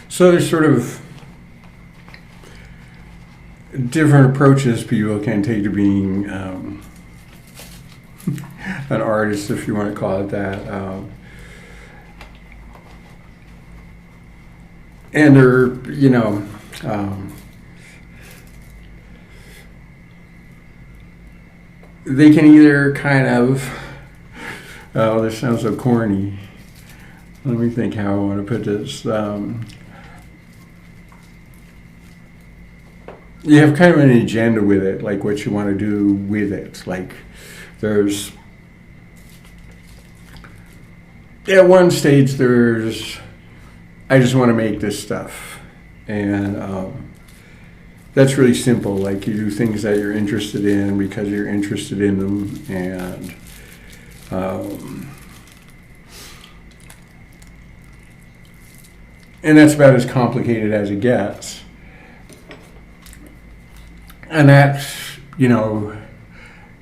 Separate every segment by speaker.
Speaker 1: So there's sort of different approaches people can take to being an artist, if you want to call it that. And they're, they can either kind of, oh, this sounds so corny. Let me think how I want to put this. You have kind of an agenda with it, like what you want to do with it. Like there's, at one stage there's, I just want to make this stuff. And that's really simple. Like you do things that you're interested in because you're interested in them. And that's about as complicated as it gets. And that's,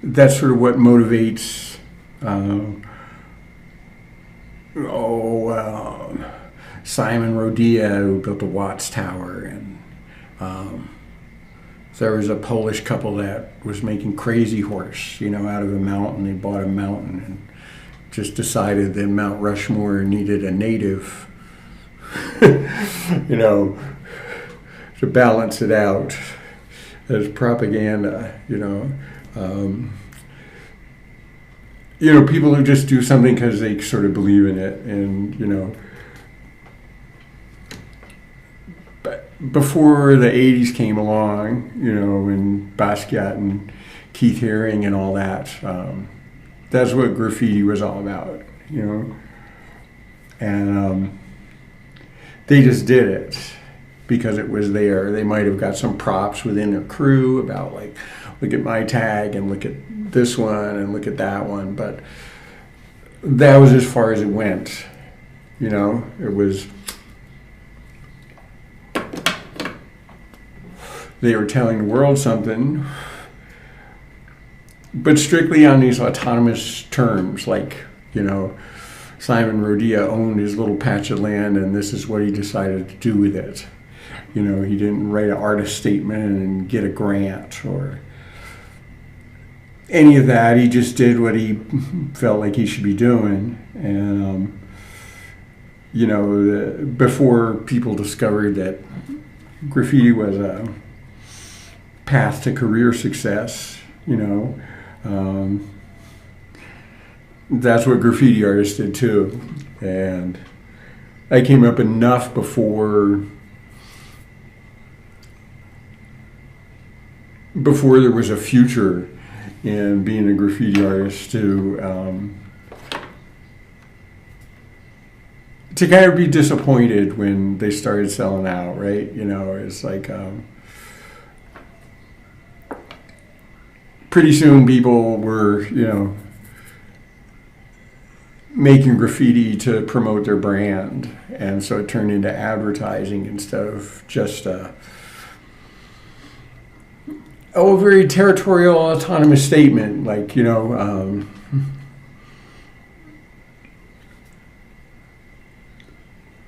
Speaker 1: that's sort of what motivates, Simon Rodia, who built the Watts Tower. And there was a Polish couple that was making Crazy Horse, out of a mountain. They bought a mountain and just decided that Mount Rushmore needed a native, to balance it out. As propaganda, people who just do something because they sort of believe in it, and but before the '80s came along, and Basquiat and Keith Haring and all that, that's what graffiti was all about, and they just did it because it was there. They might have got some props within their crew about, like, look at my tag and look at this one and look at that one, but that was as far as it went. It was, they were telling the world something, but strictly on these autonomous terms, like, Simon Rodia owned his little patch of land and this is what he decided to do with it. He didn't write an artist statement and get a grant or any of that. He just did what he felt like he should be doing. And, before people discovered that graffiti was a path to career success, that's what graffiti artists did too. And I came up enough before there was a future in being a graffiti artist to kind of be disappointed when they started selling out, right? It's like pretty soon people were, making graffiti to promote their brand, and so it turned into advertising instead of just a very territorial, autonomous statement, like, they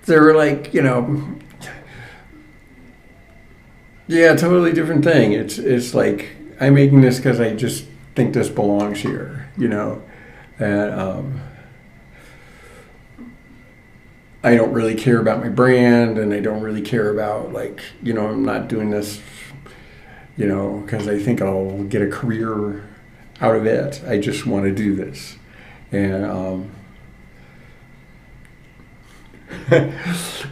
Speaker 1: were like, yeah, totally different thing. It's like, I'm making this because I just think this belongs here, and I don't really care about my brand, and I don't really care about, like, I'm not doing this, because I think I'll get a career out of it. I just want to do this. And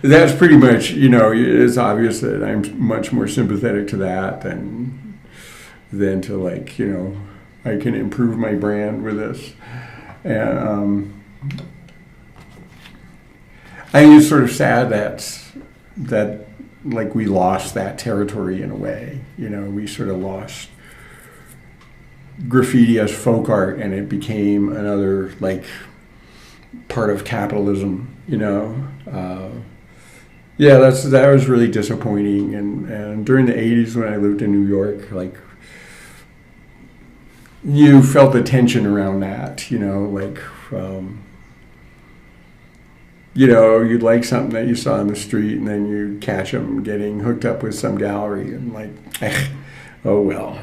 Speaker 1: that's pretty much, it's obvious that I'm much more sympathetic to that than to, like, I can improve my brand with this. And I think it's sort of sad that like we lost that territory in a way. We sort of lost graffiti as folk art, and it became another, like, part of capitalism. Yeah, that was really disappointing. And during the '80s when I lived in New York, like, you felt the tension around that. you'd like something that you saw on the street, and then you'd catch them getting hooked up with some gallery, and like, oh well,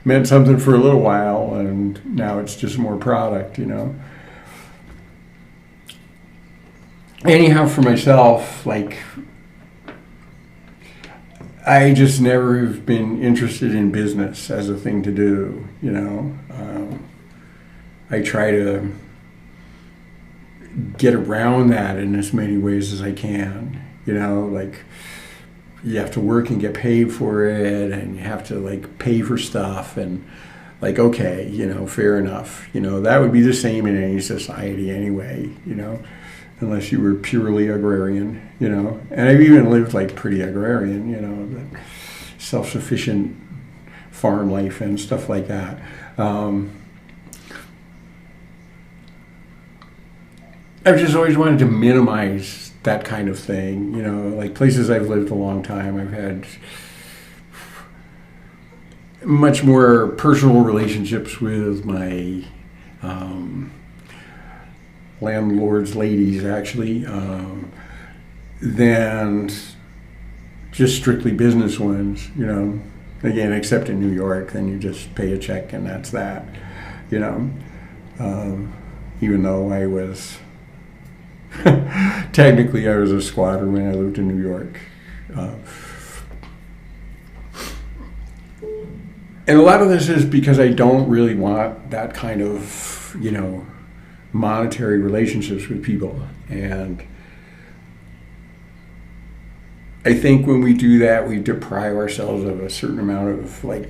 Speaker 1: meant something for a little while, and now it's just more product, Anyhow, for myself, like, I just never have been interested in business as a thing to do, I try to get around that in as many ways as I can, like, you have to work and get paid for it, and you have to like pay for stuff, and like, okay, fair enough, that would be the same in any society anyway, unless you were purely agrarian, and I've even lived like pretty agrarian, but self-sufficient farm life and stuff like that. I've just always wanted to minimize that kind of thing, like places I've lived a long time, I've had much more personal relationships with my landlord's ladies, actually, than just strictly business ones, Again, except in New York, then you just pay a check and that's that, Even though I was, technically I was a squatter when I lived in New York. And a lot of this is because I don't really want that kind of, monetary relationships with people. And I think when we do that, we deprive ourselves of a certain amount of like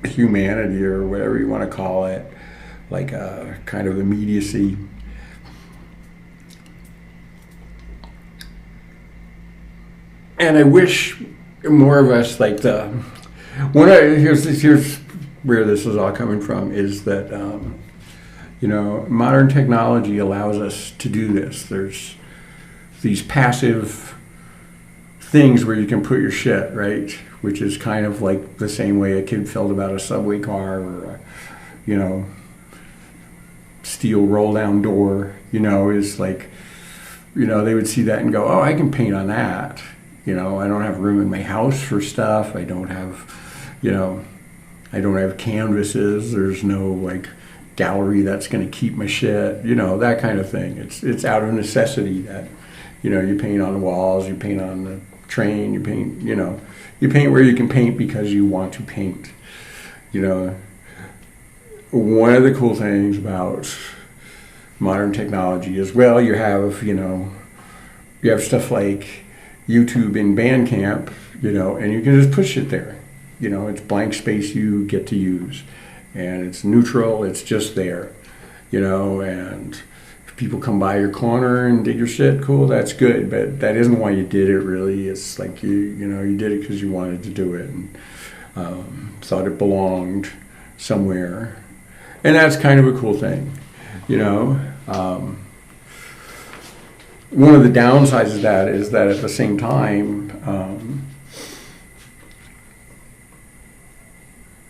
Speaker 1: humanity, or whatever you want to call it, like a kind of immediacy. And I wish more of us, like here's where this is all coming from, is that modern technology allows us to do this. There's these passive things where you can put your shit, right? Which is kind of like the same way a kid felt about a subway car, or a, steel roll down door, is like, they would see that and go, oh, I can paint on that. I don't have room in my house for stuff. I don't have, I don't have canvases. There's no like gallery that's going to keep my shit, that kind of thing. It's out of necessity that, you paint on the walls, you paint on the train, you paint, you paint where you can paint because you want to paint. One of the cool things about modern technology is, well, you have stuff like YouTube in Bandcamp, and you can just push it there. It's blank space you get to use, and it's neutral, it's just there, and if people come by your corner and dig your shit, cool, that's good, but that isn't why you did it, really. It's like you did it because you wanted to do it, and thought it belonged somewhere, and that's kind of a cool thing, One of the downsides of that is that at the same time,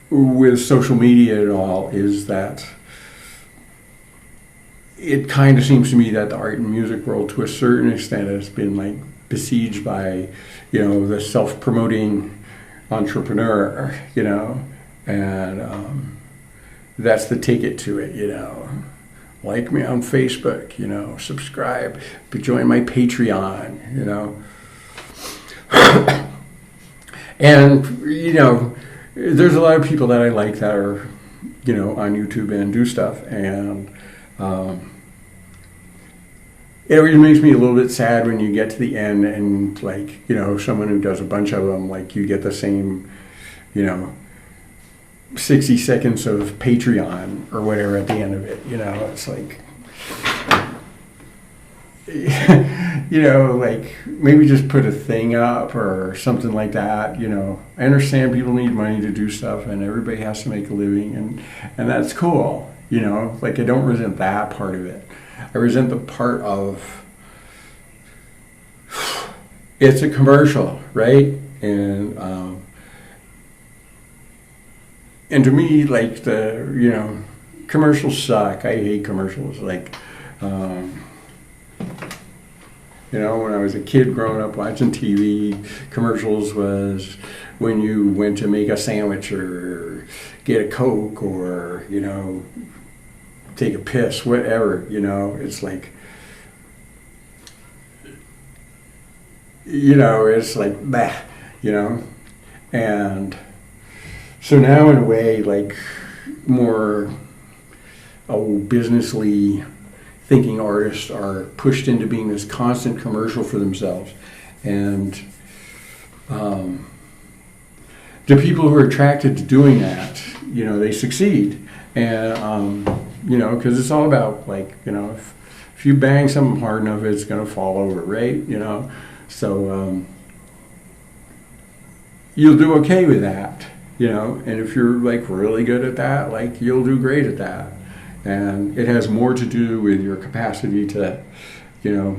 Speaker 1: with social media and all, is that it kind of seems to me that the art and music world, to a certain extent, has been like besieged by, the self-promoting entrepreneur, and that's the ticket to it, Like me on Facebook, subscribe, join my Patreon, And, there's a lot of people that I like that are, on YouTube and do stuff. And it always makes me a little bit sad when you get to the end and, like, someone who does a bunch of them, like, you get the same, 60 seconds of Patreon or whatever at the end of it, it's like, like maybe just put a thing up or something like that, I understand people need money to do stuff and everybody has to make a living, and that's cool, like I don't resent that part of it. I resent the part of it's a commercial, right? And to me, like, commercials suck. I hate commercials. Like, You know, when I was a kid growing up watching TV, commercials was when you went to make a sandwich or get a Coke or, you know, take a piss, whatever, you know, it's like, you know, it's like, bah, you know, and so now in a way, like more businessly thinking artists are pushed into being this constant commercial for themselves. And the people who are attracted to doing that, you know, they succeed. And, you know, because it's all about, like, you know, if you bang something hard enough, it's going to fall over, right? You know, so you'll do okay with that, you know, and if you're, like, really good at that, like, you'll do great at that. And it has more to do with your capacity to, you know,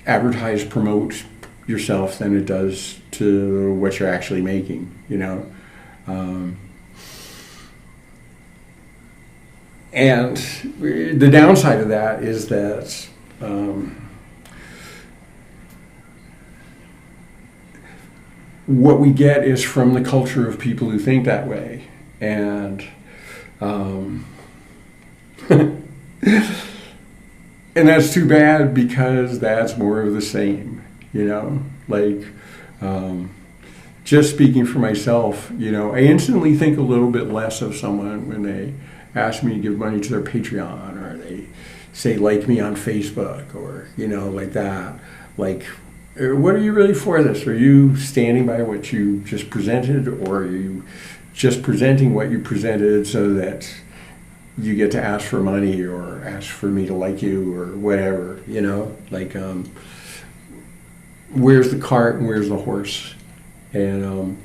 Speaker 1: advertise, promote yourself than it does to what you're actually making, you know. And the downside of that is that what we get is from the culture of people who think that way. And and that's too bad, because that's more of the same, you know, like, just speaking for myself, you know, I instantly think a little bit less of someone when they ask me to give money to their Patreon, or they say like me on Facebook, or, you know, like that. Like, what are you really for this? Are you standing by what you just presented, or are you just presenting what you presented so that you get to ask for money or ask for me to like you or whatever, you know? Like, where's the cart and where's the horse? And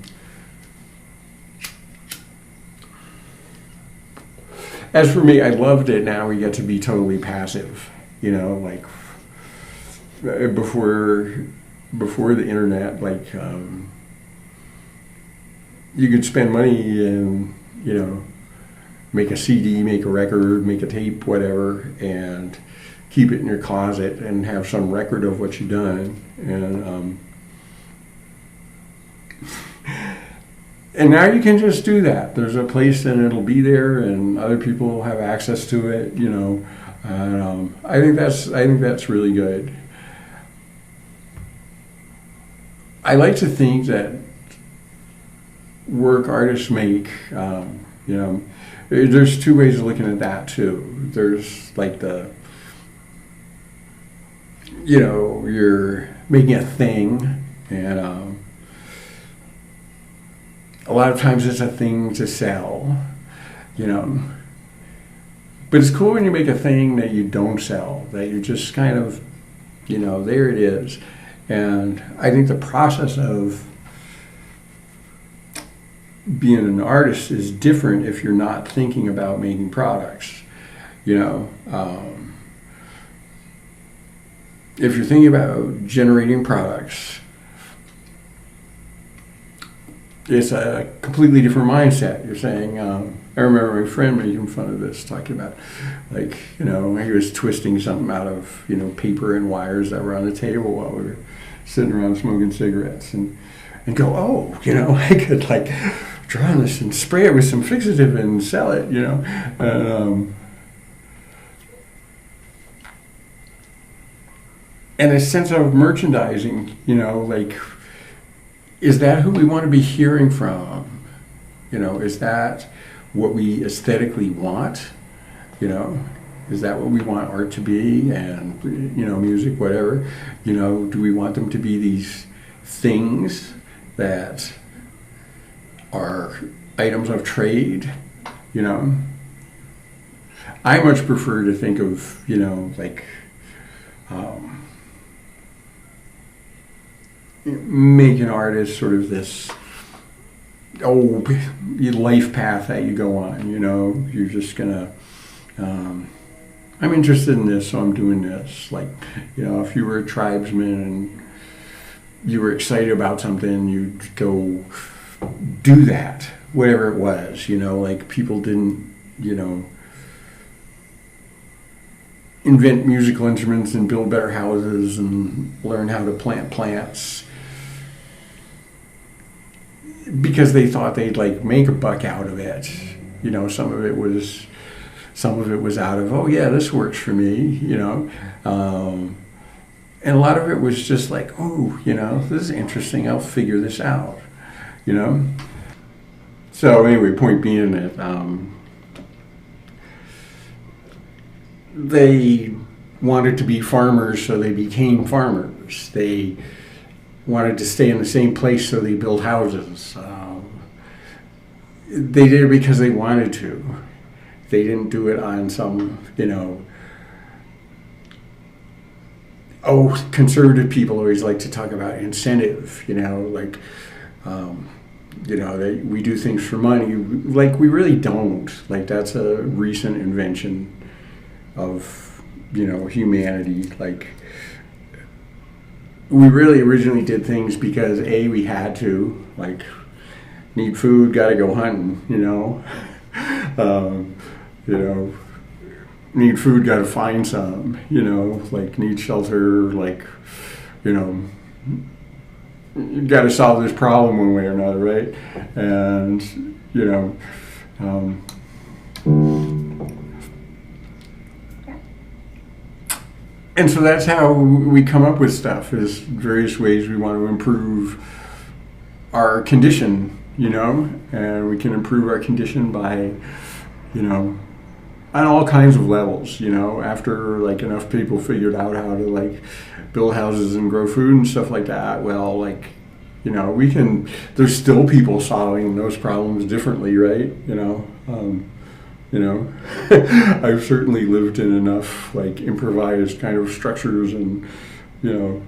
Speaker 1: as for me, I loved it. Now we get to be totally passive, you know, like before the internet, like you could spend money and, you know, make a CD, make a record, make a tape, whatever, and keep it in your closet and have some record of what you've done. And now you can just do that. There's a place and it'll be there, and other people have access to it, you know. And I think that's really good. I like to think that work artists make, you know, there's two ways of looking at that too. There's like the, you know, you're making a thing, and a lot of times it's a thing to sell, you know. But it's cool when you make a thing that you don't sell, that you just kind of, you know, there it is. And I think the process of being an artist is different if you're not thinking about making products, you know. If you're thinking about generating products, it's a completely different mindset. You're saying, I remember my friend making fun of this, talking about, like, you know, he was twisting something out of, you know, paper and wires that were on the table while we were sitting around smoking cigarettes, and go, oh, you know, I could, like, draw on this and spray it with some fixative and sell it, you know. And a sense of merchandising, you know, like, is that who we want to be hearing from? You know, is that what we aesthetically want? You know, is that what we want art to be, and, you know, music, whatever? You know, do we want them to be these things that are items of trade? You know, I much prefer to think of, you know, like, making art as sort of this life path that you go on. You know, you're just gonna, I'm interested in this, so I'm doing this. Like, you know, if you were a tribesman and you were excited about something, you'd go do that, whatever it was. You know, like, people didn't, you know, invent musical instruments and build better houses and learn how to plant plants because they thought they'd like make a buck out of it. You know, some of it was out of, oh yeah, this works for me, you know. And a lot of it was just like, oh, you know, this is interesting, I'll figure this out, you know. So anyway, point being that they wanted to be farmers, so they became farmers. They wanted to stay in the same place, so they built houses. They did it because they wanted to. They didn't do it on some, you know, conservative people always like to talk about incentive, you know, like, you know, we do things for money. Like, we really don't. Like, that's a recent invention of, you know, humanity. Like, we really originally did things because we had to, like, need food, gotta go hunting, you know. You know, need food, gotta find some, you know, like, need shelter, like, you know, you gotta solve this problem one way or another, right? And, you know, and so that's how we come up with stuff, is various ways we want to improve our condition, you know, and we can improve our condition by, you know, on all kinds of levels, you know, after like enough people figured out how to like build houses and grow food and stuff like that, well, like, you know, there's still people solving those problems differently, right? You know, I've certainly lived in enough like improvised kind of structures and, you know,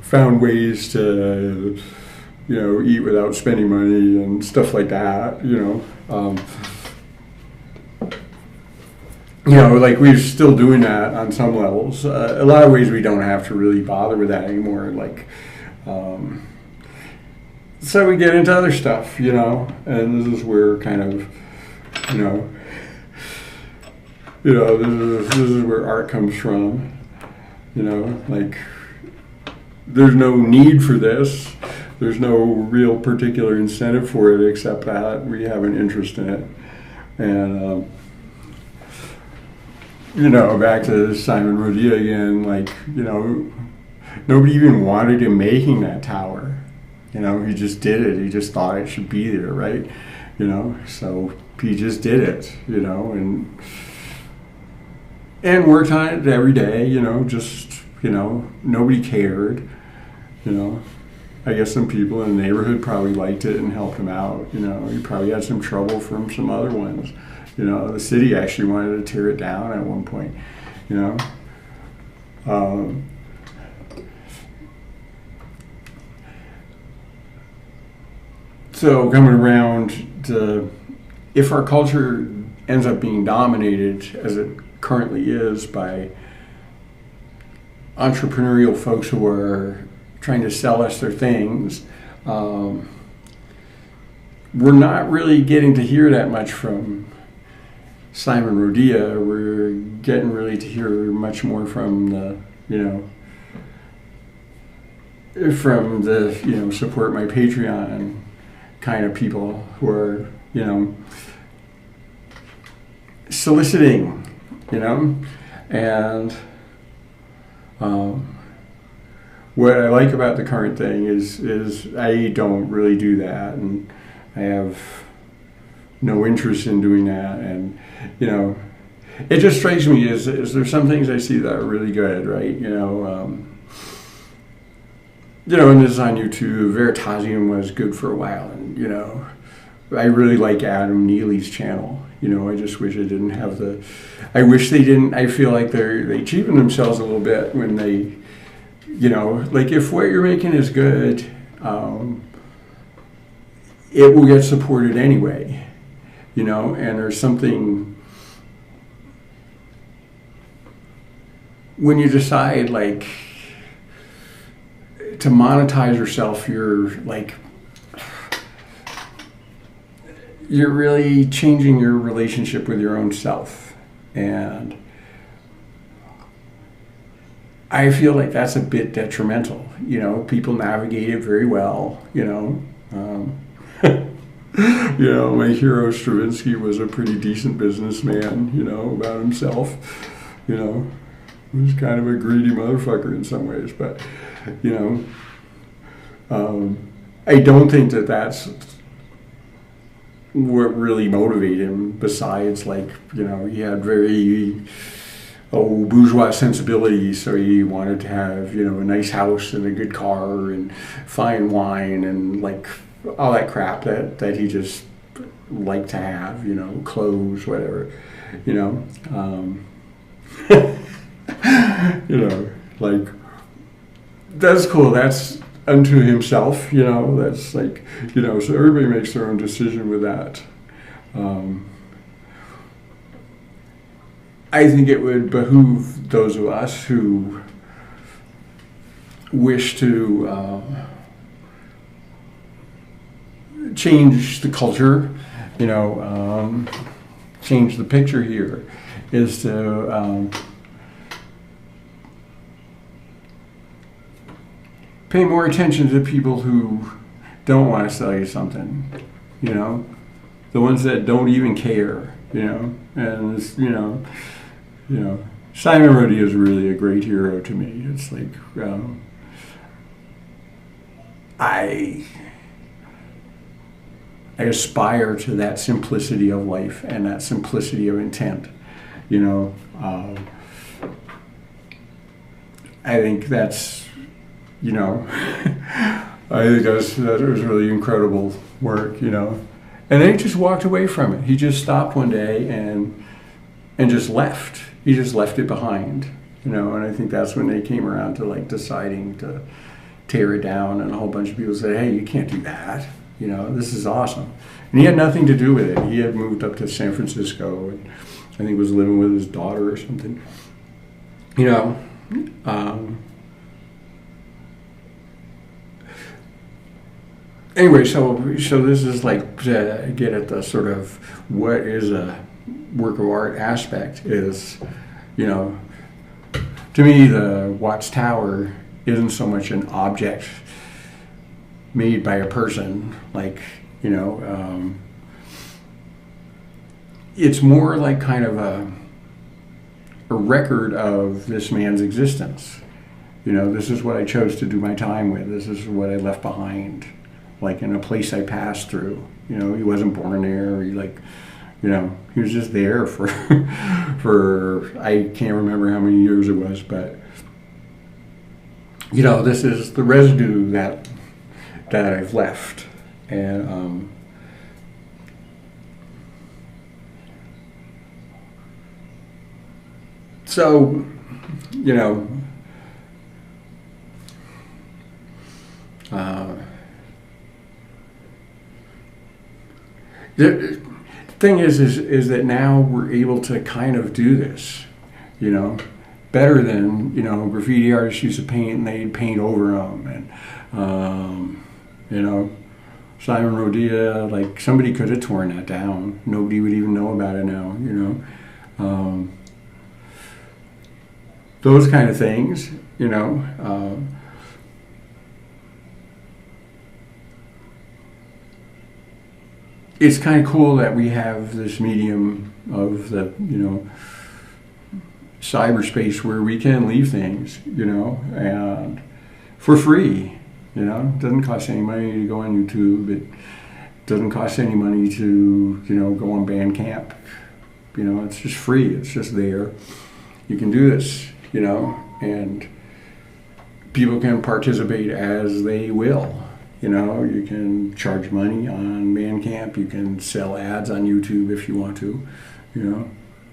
Speaker 1: found ways to, you know, eat without spending money and stuff like that, you know. You know, like, we're still doing that on some levels. A lot of ways we don't have to really bother with that anymore. Like, so we get into other stuff, you know, and this is where kind of, you know, this is where art comes from. You know, like, there's no need for this. There's no real particular incentive for it except that we have an interest in it. And, you know, back to Simon Rodia again, like, you know, nobody even wanted him making that tower. You know, he just did it. He just thought it should be there, right? You know, so he just did it, you know, and worked on it every day, you know, just, you know, nobody cared, you know. I guess some people in the neighborhood probably liked it and helped him out, you know. He probably had some trouble from some other ones. You know, the city actually wanted to tear it down at one point, you know. So coming around to, if our culture ends up being dominated, as it currently is, by entrepreneurial folks who are trying to sell us their things, we're not really getting to hear that much from Simon Rodia. We're getting really to hear much more from the, you know, support my Patreon kind of people who are, you know, soliciting, you know. And what I like about the current thing is I don't really do that, and I have no interest in doing that. And, you know, it just strikes me as there's some things I see that are really good, right? You know, and this is on YouTube. Veritasium was good for a while, and, you know, I really like Adam Neely's channel. You know, I just wish I didn't have I wish they didn't. I feel like they cheapen themselves a little bit when they, you know, like, if what you're making is good, it will get supported anyway, you know. And there's something, when you decide, like, to monetize yourself, you're really changing your relationship with your own self. And I feel like that's a bit detrimental. People navigate it very well. My hero Stravinsky was a pretty decent businessman. About himself. He was kind of a greedy motherfucker in some ways, but I don't think that that's what really motivated him. Besides, he had very bourgeois sensibilities, so he wanted to have a nice house and a good car and fine wine and all that crap that he just liked to have, clothes, whatever, that's cool. That's unto himself, that's so everybody makes their own decision with that. I think it would behoove those of us who wish to change the culture, change the picture here, is to pay more attention to people who don't want to sell you something, the ones that don't even care, and Simon Rodea is really a great hero to me. It's I aspire to that simplicity of life and that simplicity of intent, I think that's, I think that was really incredible work, And then he just walked away from it. He just stopped one day and just left. He just left it behind, And I think that's when they came around to deciding to tear it down, and a whole bunch of people said, "Hey, you can't do that. This is awesome." And he had nothing to do with it. He had moved up to San Francisco, and I think was living with his daughter or something. Anyway, so this is to get at the sort of what is a work of art aspect is, to me the Watchtower isn't so much an object made by a person, it's more like kind of a record of this man's existence. This is what I chose to do my time with. This is what I left behind. In a place I passed through. He wasn't born there. He was just there for I can't remember how many years it was, but this is the residue that I've left, and so the thing is that now we're able to kind of do this, better than, graffiti artists used to paint and they'd paint over them. And, Simon Rodea, somebody could have torn that down. Nobody would even know about it now, those kind of things, it's kind of cool that we have this medium of the, cyberspace where we can leave things, and for free, It doesn't cost any money to go on YouTube. It doesn't cost any money to, go on Bandcamp. It's just free. It's just there. You can do this, and people can participate as they will. You can charge money on Bandcamp. You can sell ads on YouTube if you want to.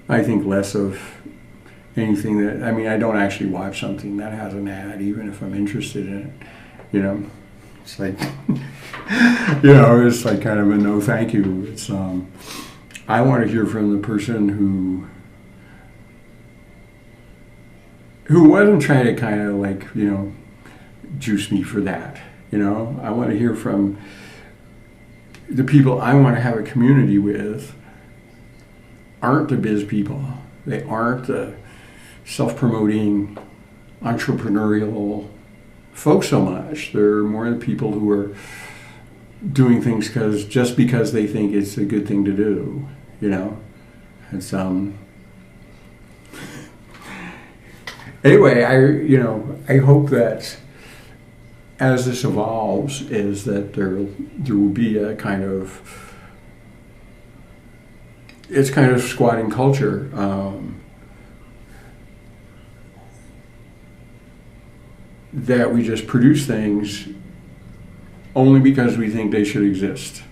Speaker 1: I think less of anything that, I don't actually watch something that has an ad, even if I'm interested in it. It's it's kind of a no thank you. It's, I want to hear from the person who wasn't trying to kind of juice me for that. I want to hear from the people I want to have a community with aren't the biz people. They aren't the self-promoting, entrepreneurial folks so much. They're more the people who are doing things just because they think it's a good thing to do, you know. It's anyway, I hope that as this evolves, is that there will be a kind of, it's kind of squatting culture. That we just produce things only because we think they should exist,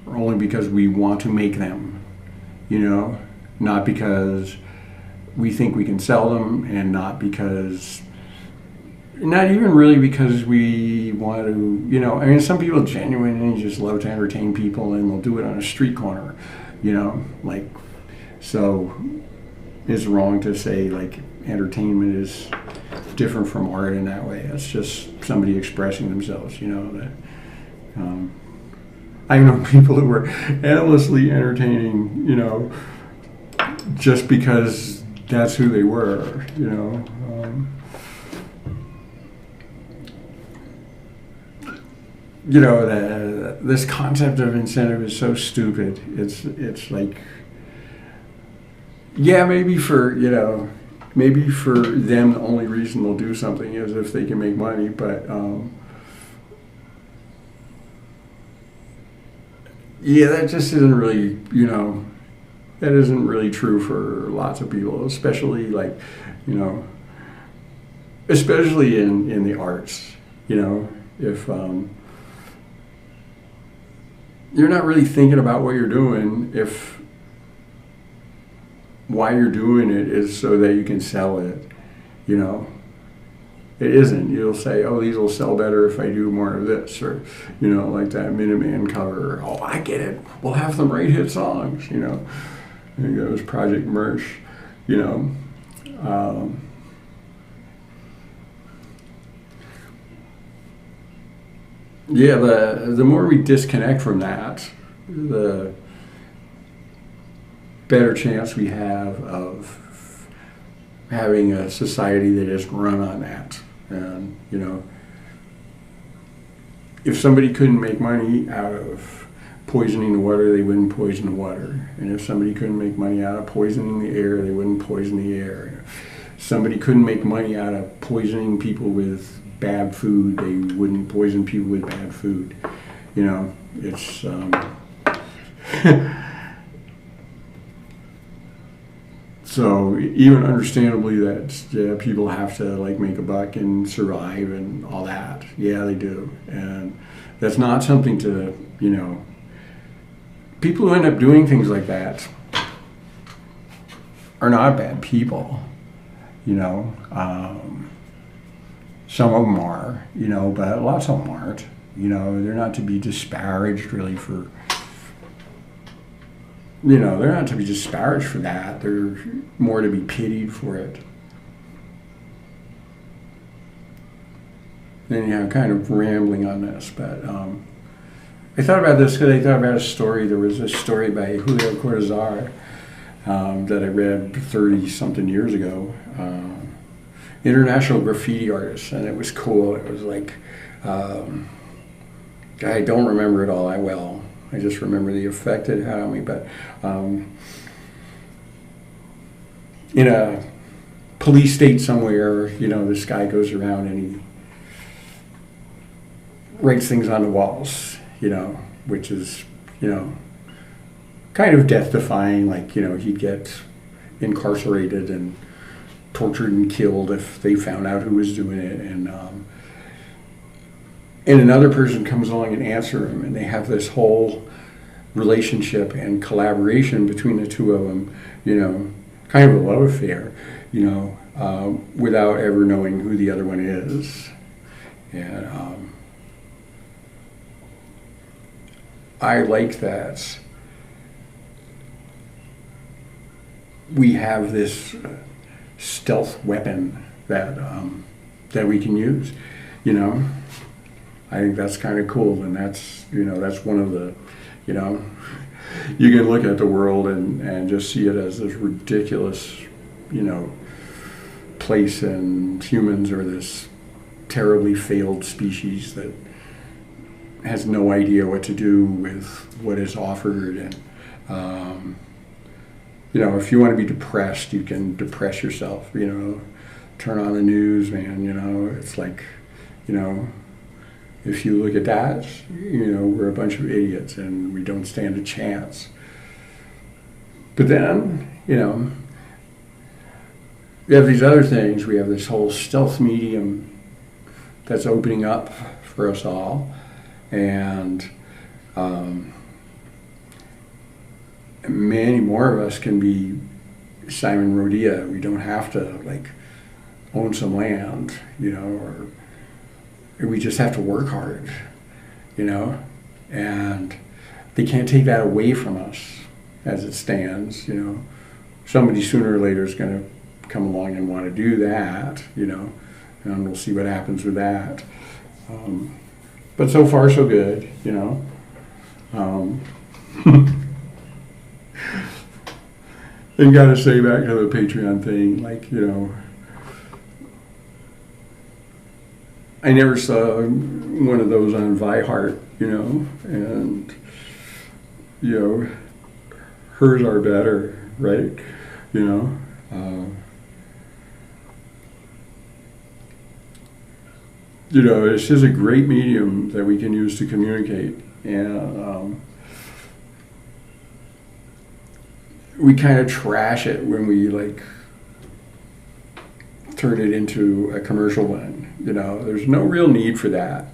Speaker 1: or only because we want to make them, you know, not because we think we can sell them, and not even really because we want to, you know, I mean, some people genuinely just love to entertain people, and they'll do it on a street corner, you know, like, so it's wrong to say, like, entertainment is different from art in that way. It's just somebody expressing themselves, you know. That I know people who were endlessly entertaining, you know, just because that's who they were, you know. You know, this concept of incentive is so stupid. It's like, yeah, maybe for them the only reason they'll do something is if they can make money, but yeah, that just isn't really, you know, that isn't really true for lots of people, especially, like, you know, especially in the arts, you know. If you're not really thinking about what you're doing, if why you're doing it is so that you can sell it, you know. It isn't. You'll say, oh, these will sell better if I do more of this, or, you know, like that Minuteman cover. Oh, I get it. We'll have them write hit songs, you know. There goes Project Mersh, you know. Yeah, the more we disconnect from that, the better chance we have of having a society that is run on that. And, you know, if somebody couldn't make money out of poisoning the water, they wouldn't poison the water. And if somebody couldn't make money out of poisoning the air, they wouldn't poison the air. If somebody couldn't make money out of poisoning people with bad food, they wouldn't poison people with bad food. You know, it's so even understandably that people have to, like, make a buck and survive and all that. Yeah, they do. And that's not something to, you know, people who end up doing things like that are not bad people, you know. Some of them are, you know, but lots of them aren't. You know, they're not to be disparaged really for, you know, they're not to be disparaged for that. They're more to be pitied for it. And, yeah, I'm kind of rambling on this, but I thought about this because I thought about a story. There was a story by Julio Cortázar that I read 30-something years ago. International graffiti artist, and it was cool. It was like, I don't remember it all that well. I just remember the effect it had on me. But in a police state somewhere, you know, this guy goes around and he writes things on the walls, you know, which is, you know, kind of death-defying. Like, you know, he'd get incarcerated and tortured and killed if they found out who was doing it, and another person comes along and answers him, and they have this whole relationship and collaboration between the two of them, you know, kind of a love affair, you know, without ever knowing who the other one is. And I like that we have this stealth weapon that that we can use, you know. I think that's kind of cool, and that's, you know, that's one of the, you know, you can look at the world and just see it as this ridiculous, you know, place, and humans are this terribly failed species that has no idea what to do with what is offered. And if you want to be depressed, you can depress yourself. Turn on the news, man. It's like, if you look at that, we're a bunch of idiots and we don't stand a chance. But then, we have these other things. We have this whole stealth medium that's opening up for us all. And many more of us can be Simon Rodia. We don't have to own some land, or we just have to work hard, and they can't take that away from us as it stands. Somebody sooner or later is going to come along and want to do that, and we'll see what happens with that. But so far so good, And gotta say, back to the Patreon thing, I never saw one of those on Vihart, and hers are better, right? It's just a great medium that we can use to communicate, and we kind of trash it when we turn it into a commercial one. There's no real need for that.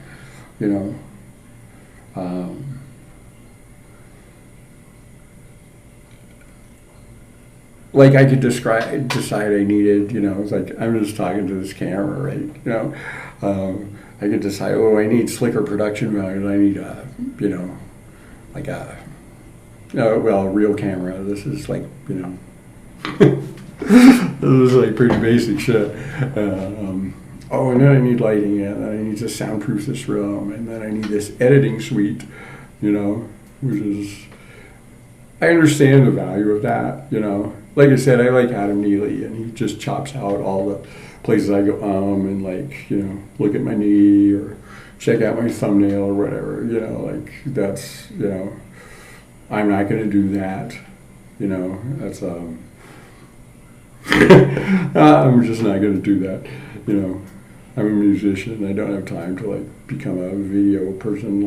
Speaker 1: I could decide I needed, it's like I'm just talking to this camera, right? I could decide, I need slicker production values. I need a real camera. This is this is pretty basic shit. And then I need lighting, and then I need to soundproof this room, and then I need this editing suite, which is, I understand the value of that, Like I said, I like Adam Neely, and he just chops out all the places I go, and look at my knee, or check out my thumbnail, or whatever, that's, I'm not going to do that, that's, I'm just not going to do that, I'm a musician. I don't have time to become a video person.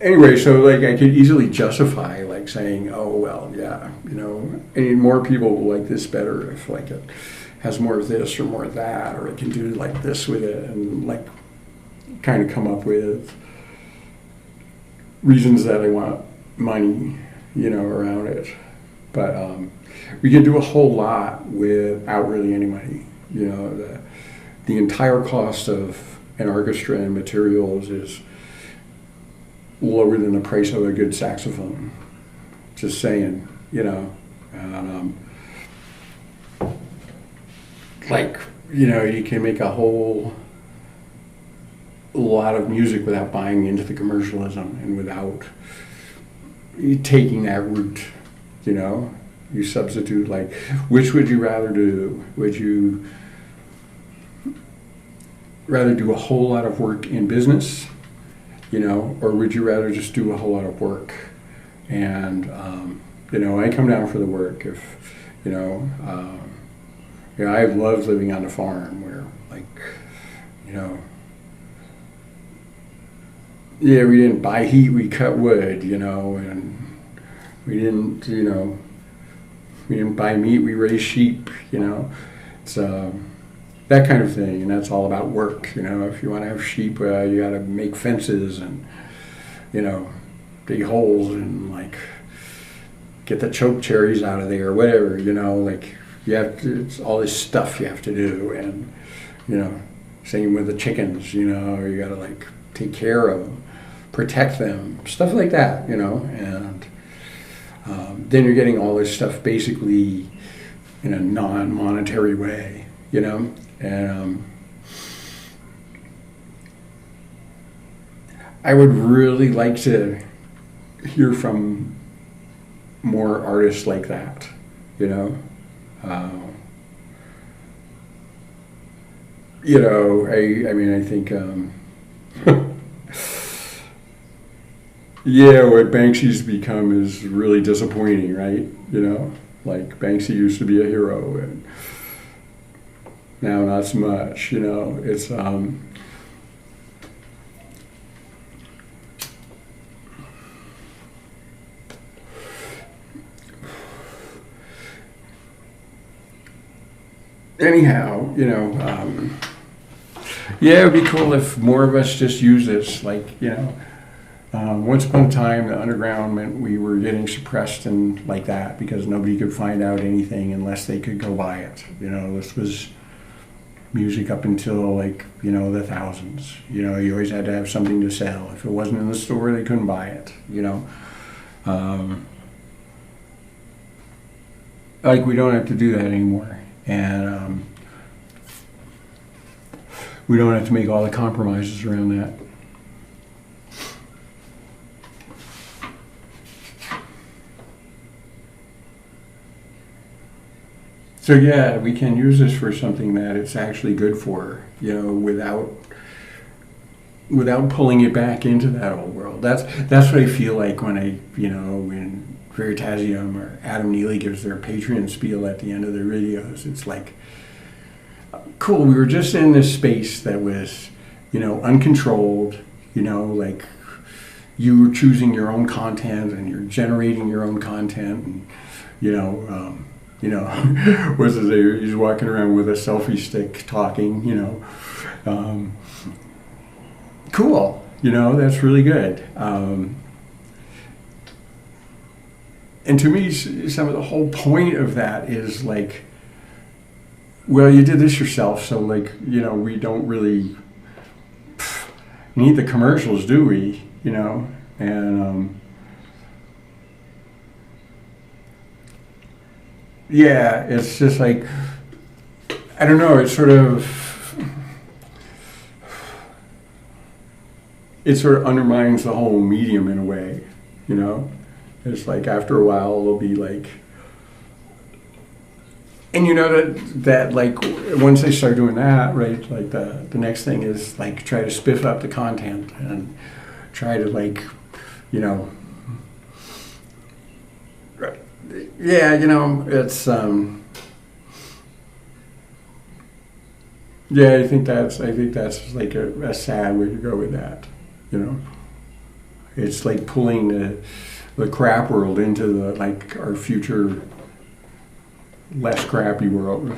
Speaker 1: Anyway, so I could easily justify saying, I need more people like this better if it has more of this or more of that, or it can do this with it, and kind of come up with reasons that I want money, around it. But we can do a whole lot without really any money. The entire cost of an orchestra and materials is lower than the price of a good saxophone. Just saying, and you can make a whole lot of music without buying into the commercialism and without taking that route. You substitute, which would you rather do? Would you rather do a whole lot of work in business, or would you rather just do a whole lot of work? And I come down for the work. If I love living on a farm where we didn't buy heat, we cut wood, and we didn't buy meat, we raised sheep, it's that kind of thing, and that's all about work. If you want to have sheep, you got to make fences and dig holes and get the choke cherries out of there, or whatever. You have to, it's all this stuff you have to do, and same with the chickens. You got to take care of them, protect them, stuff like that. And then you're getting all this stuff basically in a non-monetary way. And I would really like to hear from more artists like that, you know. You know, I mean, I think, yeah, what Banksy's become is really disappointing, right? You know, like Banksy used to be a hero, and now not so much. You know, it's anyhow, you know, yeah, it'd be cool if more of us just use this. Like, you know, once upon a time, the underground meant we were getting suppressed and like that because nobody could find out anything unless they could go buy it. You know, this was music up until, like, you know, the thousands. You know, you always had to have something to sell. If it wasn't in the store, they couldn't buy it. You know, like, we don't have to do that anymore. And we don't have to make all the compromises around that. So yeah, we can use this for something that it's actually good for, you know, without pulling it back into that old world. That's what I feel like when when Veritasium or Adam Neely gives their Patreon spiel at the end of their videos. It's like, cool, we were just in this space that was, you know, uncontrolled, you know, like you were choosing your own content and you're generating your own content, and, you know, what's his name? He's walking around with a selfie stick talking, you know. Cool, you know, that's really good. And to me, some of the whole point of that is like, well, you did this yourself, so like, you know, we don't really need the commercials, do we? You know, and yeah, it's just like, I don't know, it sort of undermines the whole medium in a way, you know. It's like after a while it'll be like, and you know that like once they start doing that, right, like the next thing is like try to spiff up the content and try to, like, you know, yeah, you know, it's yeah, I think that's like a sad way to go with that, you know. It's like pulling the crap world into the, like, our future less crappy world,